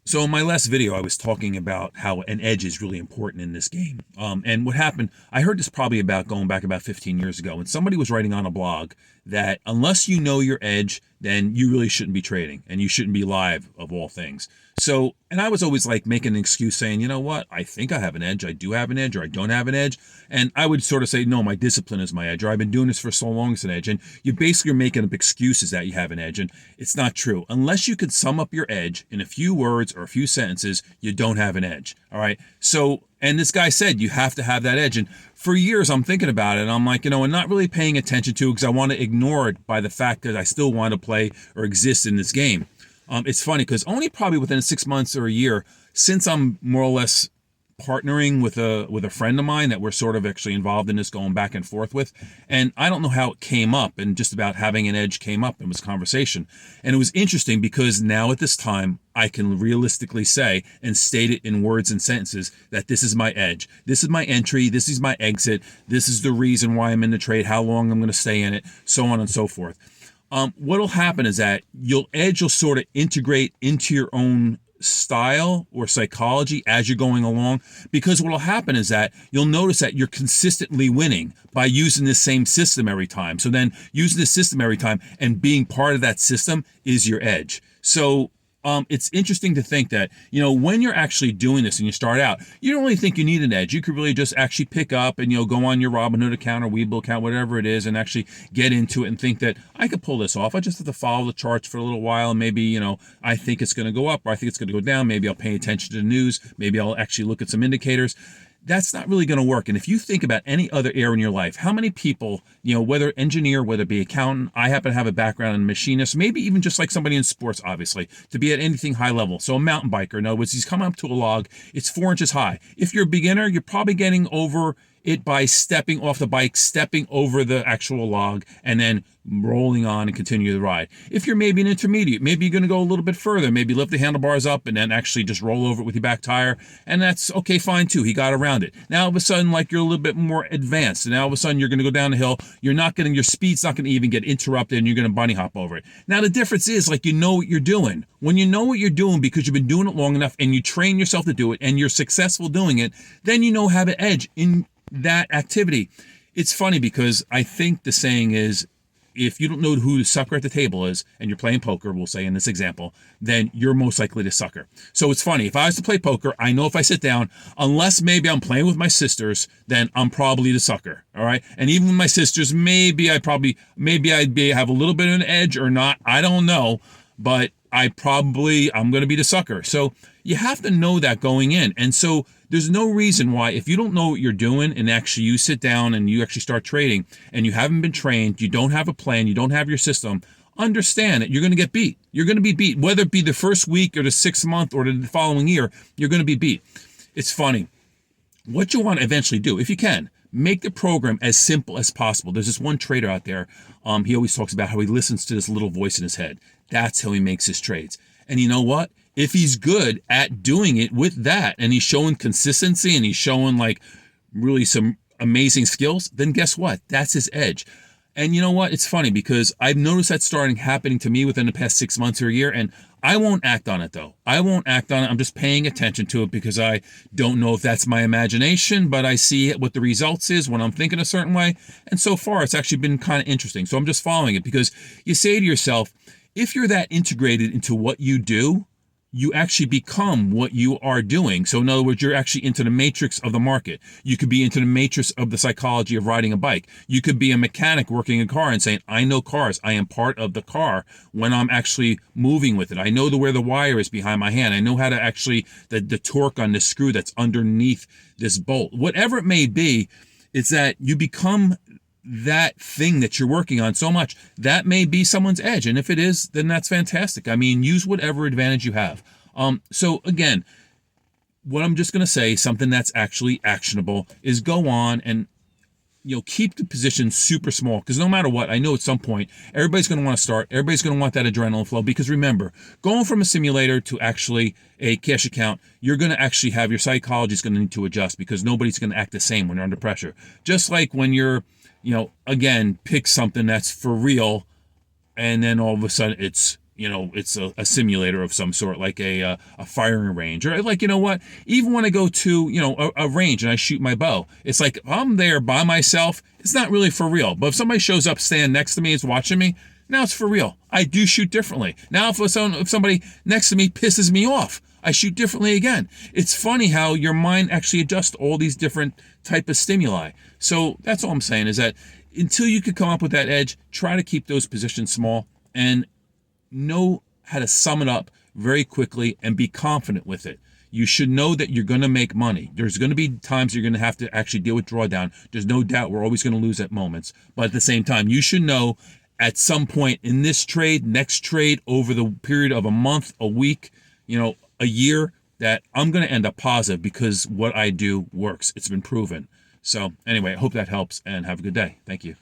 So in my last video, I was talking about how an edge is really important in this game. And what happened, I heard this probably about going back about 15 years ago, and somebody was writing on a blog that unless you know your edge, then you really shouldn't be trading and you shouldn't be live of all things. So, and I was always like making an excuse saying, you know what, I think I have an edge, I do have an edge, or I don't have an edge. And I would sort of say, no, my discipline is my edge, or I've been doing this for so long as an edge. And you basically are making up excuses that you have an edge. And it's not true. Unless you could sum up your edge in a few words or a few sentences, you don't have an edge. All right. So, and this guy said you have to have that edge. And for years, I'm thinking about it. And I'm like, and not really paying attention to it because I want to ignore it by the fact that I still want to play or exist in this game. It's funny because only probably within 6 months or a year since I'm more or less partnering with a friend of mine that we're sort of actually involved in this going back and forth with. And I don't know how it came up, and just about having an edge came up in this conversation. And it was interesting because now at this time I can realistically say and state it in words and sentences that this is my edge, this is my entry, this is my exit, this is the reason why I'm in the trade, how long I'm going to stay in it, so on and so forth. What'll happen is that you'll sort of integrate into your own style or psychology as you're going along, because what'll happen is that you'll notice that you're consistently winning by using the same system every time. So then using the system every time and being part of that system is your edge. So it's interesting to think that, when you're actually doing this and you start out, you don't really think you need an edge. You could really just actually pick up and, go on your Robinhood account or Webull account, whatever it is, and actually get into it and think that I could pull this off. I just have to follow the charts for a little while. And maybe, I think it's going to go up or I think it's going to go down. Maybe I'll pay attention to the news. Maybe I'll actually look at some indicators. That's not really going to work. And if you think about any other area in your life, how many people, whether engineer, whether it be accountant, I happen to have a background in machinist, maybe even just like somebody in sports, obviously, to be at anything high level. So a mountain biker, in other words, he's coming up to a log, it's 4 inches high. If you're a beginner, you're probably getting over it by stepping off the bike, stepping over the actual log, and then rolling on and continue the ride. If you're maybe an intermediate, maybe you're going to go a little bit further, maybe lift the handlebars up and then actually just roll over it with your back tire, and that's okay, fine too. He got around it. Now all of a sudden, like, you're a little bit more advanced, and now all of a sudden you're going to go down the hill. Your speed's not going to even get interrupted, and you're going to bunny hop over it. Now the difference is, like, you know what you're doing. When you know what you're doing because you've been doing it long enough and you train yourself to do it and you're successful doing it, then have an edge in that activity. It's funny because I think the saying is, if you don't know who the sucker at the table is and you're playing poker, we'll say in this example, then you're most likely the sucker. So it's funny. If I was to play poker, I know if I sit down, unless maybe I'm playing with my sisters, then I'm probably the sucker. All right. And even with my sisters, maybe I'd have a little bit of an edge or not. I don't know, but I'm going to be the sucker. So you have to know that going in. And so there's no reason why, if you don't know what you're doing and actually you sit down and you actually start trading and you haven't been trained, you don't have a plan, you don't have your system, understand that you're going to get beat. You're going to be beat, whether it be the first week or the 6th month or the following year, you're going to be beat. It's funny. What you want to eventually do, if you can, make the program as simple as possible. There's this one trader out there. He always talks about how he listens to this little voice in his head. That's how he makes his trades. And you know what? If he's good at doing it with that, and he's showing consistency and he's showing like really some amazing skills, then guess what? That's his edge. And you know what? It's funny because I've noticed that happening to me within the past 6 months or a year, and I won't act on it though. I won't act on it. I'm just paying attention to it because I don't know if that's my imagination, but I see what the results is when I'm thinking a certain way. And so far, it's actually been kind of interesting. So I'm just following it because you say to yourself, if you're that integrated into what you do, you actually become what you are doing. So in other words, you're actually into the matrix of the market. You could be into the matrix of the psychology of riding a bike. You could be a mechanic working a car and saying, I know cars. I am part of the car when I'm actually moving with it. I know where the wire is behind my hand. I know how to actually, the torque on this screw that's underneath this bolt. Whatever it may be, it's that you become that thing that you're working on so much. That may be someone's edge. And if it is, then that's fantastic. I mean, use whatever advantage you have. So again, what I'm just going to say, something that's actually actionable, is go on and keep the position super small, because no matter what, I know at some point everybody's going to want to start. Everybody's going to want that adrenaline flow, because remember, going from a simulator to actually a cash account, you're going to actually have your psychology is going to need to adjust, because nobody's going to act the same when you're under pressure. Just like when you're again, pick something that's for real, and then all of a sudden it's it's a simulator of some sort, like a firing range, or like, you know what, even when I go to, a range and I shoot my bow, it's like, if I'm there by myself, it's not really for real. But if somebody shows up, stand next to me, is watching me, now it's for real. I do shoot differently. Now if somebody next to me pisses me off, I shoot differently again. It's funny how your mind actually adjusts to all these different type of stimuli. So that's all I'm saying, is that until you could come up with that edge, try to keep those positions small and know how to sum it up very quickly and be confident with it. You should know that you're going to make money. There's going to be times you're going to have to actually deal with drawdown. There's no doubt we're always going to lose at moments. But at the same time, you should know at some point in this trade, next trade, over the period of a month, a week, a year, that I'm going to end up positive because what I do works. It's been proven. So anyway, I hope that helps, and have a good day. Thank you.